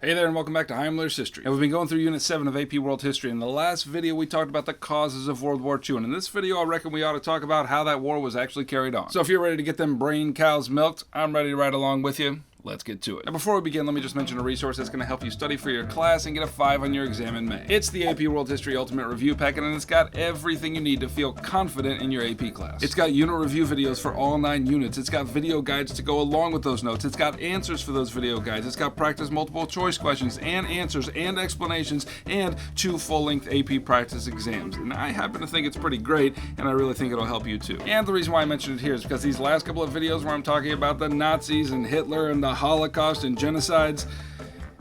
Hey there and welcome back to Heimler's History. Now we've been going through Unit 7 of AP World History. In the last video we talked about the causes of World War II, and in this video I reckon we ought to talk about how that war was actually carried on. So if you're ready to get them brain cows milked, I'm ready to ride along with you. Let's get to it. Now before we begin, let me just mention a resource that's going to help you study for your class and get a 5 on your exam in May. It's the AP World History Ultimate Review Packet, and it's got everything you need to feel confident in your AP class. It's got unit review videos for all 9 units. It's got video guides to go along with those notes. It's got answers for those video guides. It's got practice multiple choice questions and answers and explanations and 2 full-length AP practice exams. And I happen to think it's pretty great, and I really think it'll help you too. And the reason why I mentioned it here is because these last couple of videos where I'm talking about the Nazis and Hitler and the Holocaust and genocides,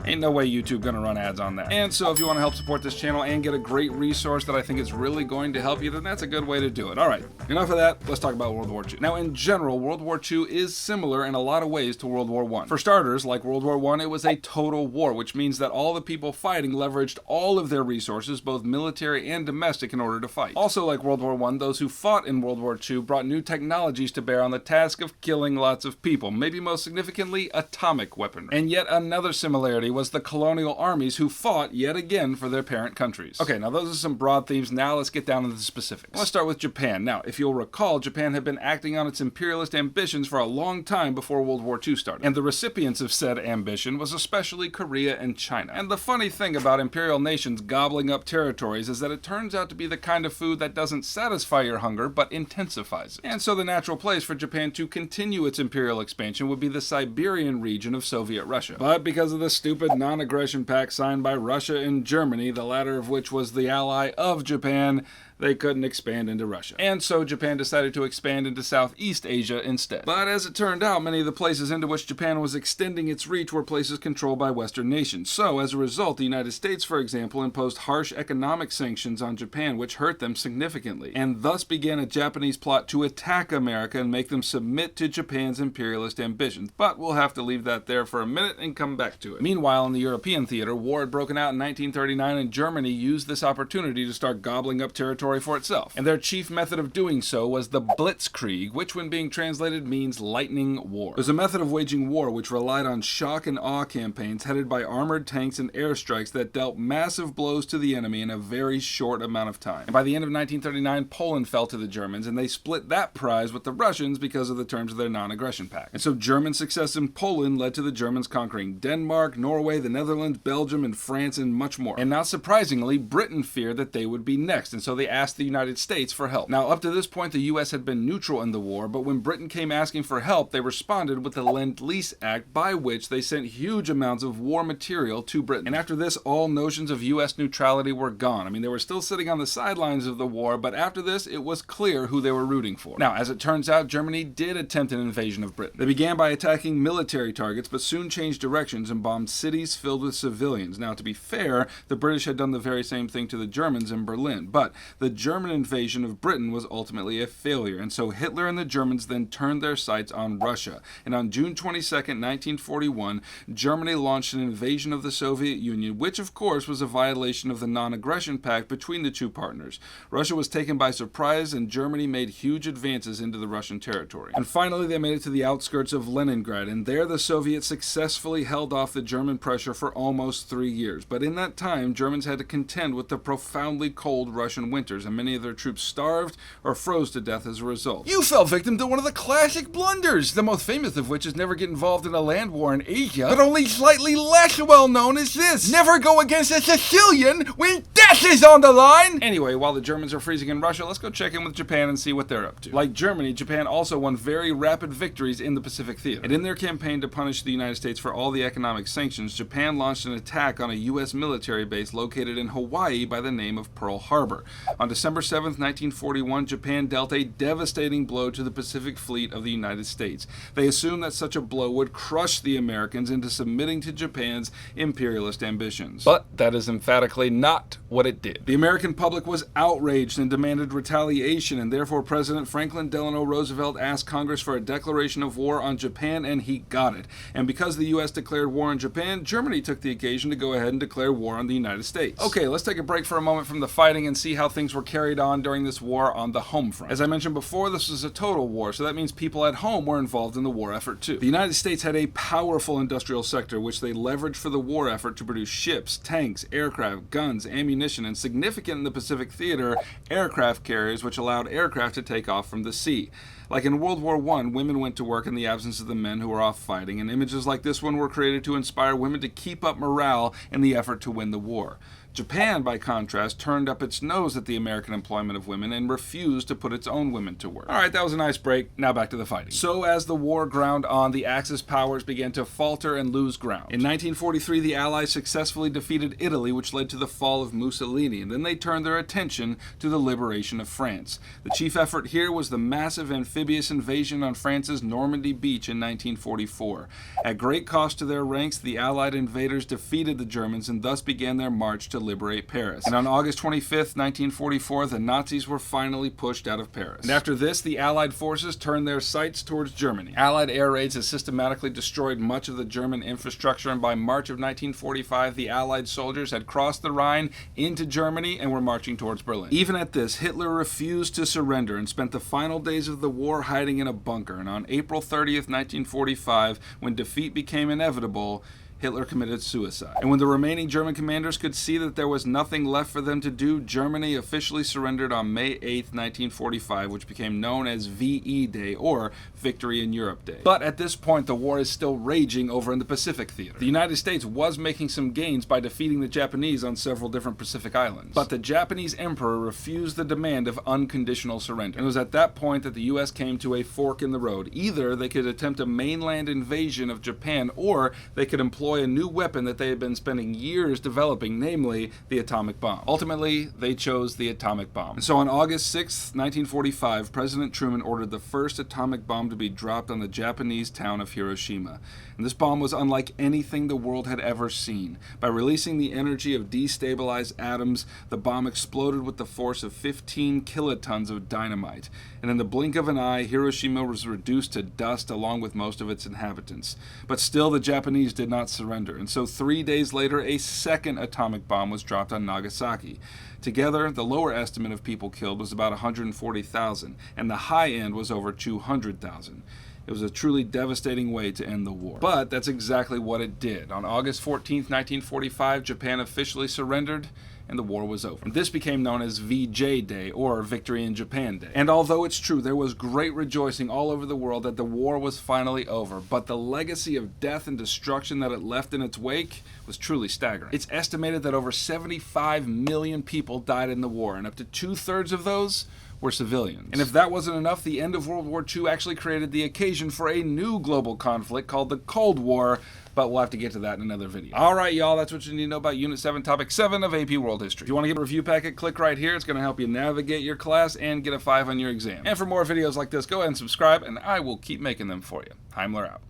ain't no way YouTube gonna run ads on that. And so if you want to help support this channel and get a great resource that I think is really going to help you, then that's a good way to do it. Alright, enough of that, let's talk about World War II. Now in general, World War II is similar in a lot of ways to World War I. For starters, like World War I, it was a total war, which means that all the people fighting leveraged all of their resources, both military and domestic, in order to fight. Also like World War I, those who fought in World War II brought new technologies to bear on the task of killing lots of people, maybe most significantly, atomic weaponry. And yet another similarity was the colonial armies who fought yet again for their parent countries. Okay, now those are some broad themes. Now let's get down to the specifics. Let's start with Japan. Now, if you'll recall, Japan had been acting on its imperialist ambitions for a long time before World War II started. And the recipients of said ambition was especially Korea and China. And the funny thing about imperial nations gobbling up territories is that it turns out to be the kind of food that doesn't satisfy your hunger, but intensifies it. And so the natural place for Japan to continue its imperial expansion would be the Siberian region of Soviet Russia. But because of the stupid non-aggression pact signed by Russia and Germany, the latter of which was the ally of Japan, they couldn't expand into Russia. And so Japan decided to expand into Southeast Asia instead. But as it turned out, many of the places into which Japan was extending its reach were places controlled by Western nations. So as a result, the United States, for example, imposed harsh economic sanctions on Japan, which hurt them significantly, and thus began a Japanese plot to attack America and make them submit to Japan's imperialist ambitions. But we'll have to leave that there for a minute and come back to it. Meanwhile, in the European theater, war had broken out in 1939, and Germany used this opportunity to start gobbling up territory for itself. And their chief method of doing so was the BLITZKRIEG, which when being translated means lightning war. It was a method of waging war which relied on shock and awe campaigns headed by armored tanks and airstrikes that dealt massive blows to the enemy in a very short amount of time. And by the end of 1939, Poland fell to the Germans, and they split that prize with the Russians because of the terms of their non-aggression pact. And so German success in Poland led to the Germans conquering Denmark, Norway, the Netherlands, Belgium, and France, and much more. And not surprisingly, Britain feared that they would be next, and so they asked the United States for help. Now, up to this point, the U.S. had been neutral in the war, but when Britain came asking for help, they responded with the LEND-LEASE Act, by which they sent huge amounts of war material to Britain. And after this, all notions of U.S. neutrality were gone. I mean, they were still sitting on the sidelines of the war, but after this, it was clear who they were rooting for. Now, as it turns out, Germany did attempt an invasion of Britain. They began by attacking military targets, but soon changed directions and bombed cities filled with civilians. Now, to be fair, the British had done the very same thing to the Germans in Berlin, but the German invasion of Britain was ultimately a failure, and so Hitler and the Germans then turned their sights on Russia. And on June 22nd, 1941, Germany launched an invasion of the Soviet Union, which of course was a violation of the non-aggression pact between the two partners. Russia was taken by surprise, and Germany made huge advances into the Russian territory. And finally, they made it to the outskirts of Leningrad, and there the Soviets successfully held off the German pressure for almost 3 years. But in that time, Germans had to contend with the profoundly cold Russian winters, and many of their troops starved or froze to death as a result. You fell victim to one of the classic blunders, the most famous of which is never get involved in a land war in Asia, but only slightly less well known is this: never go against a Sicilian when death is on the line! Anyway, while the Germans are freezing in Russia, let's go check in with Japan and see what they're up to. Like Germany, Japan also won very rapid victories in the Pacific Theater. And in their campaign to punish the United States for all the economic sanctions, Japan launched an attack on a U.S. military base located in Hawaii by the name of Pearl Harbor. On December 7th, 1941, Japan dealt a devastating blow to the Pacific Fleet of the United States. They assumed that such a blow would crush the Americans into submitting to Japan's imperialist ambitions. But that is emphatically not what what it did. The American public was outraged and demanded retaliation, and therefore President Franklin Delano Roosevelt asked Congress for a declaration of war on Japan, and he got it. And because the U.S. declared war on Japan, Germany took the occasion to go ahead and declare war on the United States. Okay, let's take a break for a moment from the fighting and see how things were carried on during this war on the home front. As I mentioned before, this was a total war, so that means people at home were involved in the war effort too. The United States had a powerful industrial sector which they leveraged for the war effort to produce ships, tanks, aircraft, guns, ammunition, and significant in the Pacific theater, aircraft carriers which allowed aircraft to take off from the sea. Like in World War I, women went to work in the absence of the men who were off fighting, and images like this one were created to inspire women to keep up morale in the effort to win the war. Japan, by contrast, turned up its nose at the American employment of women and refused to put its own women to work. Alright, that was a nice break. Now back to the fighting. So as the war ground on, the Axis powers began to falter and lose ground. In 1943, the Allies successfully defeated Italy, which led to the fall of Mussolini, and then they turned their attention to the liberation of France. The chief effort here was the massive amphibious invasion on France's Normandy beach in 1944. At great cost to their ranks, the Allied invaders defeated the Germans and thus began their march to liberate Paris. And on August 25th, 1944, the Nazis were finally pushed out of Paris. And after this, the Allied forces turned their sights towards Germany. Allied air raids had systematically destroyed much of the German infrastructure, and by March of 1945, the Allied soldiers had crossed the Rhine into Germany and were marching towards Berlin. Even at this, Hitler refused to surrender and spent the final days of the war hiding in a bunker. And on April 30th, 1945, when defeat became inevitable, Hitler committed suicide. And when the remaining German commanders could see that there was nothing left for them to do, Germany officially surrendered on May 8th, 1945, which became known as VE Day, or Victory in Europe Day. But at this point, the war is still raging over in the Pacific theater. The United States was making some gains by defeating the Japanese on several different Pacific islands. But the Japanese emperor refused the demand of unconditional surrender. And it was at that point that the U.S. came to a fork in the road. Either they could attempt a mainland invasion of Japan, or they could employ a new weapon that they had been spending years developing, namely the atomic bomb. Ultimately, they chose the atomic bomb. And so on August 6, 1945, President Truman ordered the first atomic bomb to be dropped on the Japanese town of Hiroshima. And this bomb was unlike anything the world had ever seen. By releasing the energy of destabilized atoms, the bomb exploded with the force of 15 kilotons of dynamite. And in the blink of an eye, Hiroshima was reduced to dust along with most of its inhabitants. But still, the Japanese did not surrender, and so 3 days later, a second atomic bomb was dropped on Nagasaki. Together, the lower estimate of people killed was about 140,000, and the high end was over 200,000. It was a truly devastating way to end the war. But that's exactly what it did. On August 14, 1945, Japan officially surrendered, and the war was over. And this became known as VJ Day, or Victory in Japan Day. And although it's true, there was great rejoicing all over the world that the war was finally over, but the legacy of death and destruction that it left in its wake was truly staggering. It's estimated that over 75 million people died in the war, and up to 2/3 of those were civilians. And if that wasn't enough, the end of World War II actually created the occasion for a new global conflict called the Cold War, but we'll have to get to that in another video. Alright y'all, that's what you need to know about Unit 7, Topic 7 of AP World History. If you want to get a review packet, click right here. It's going to help you navigate your class and get a 5 on your exam. And for more videos like this, go ahead and subscribe, and I will keep making them for you. Heimler out.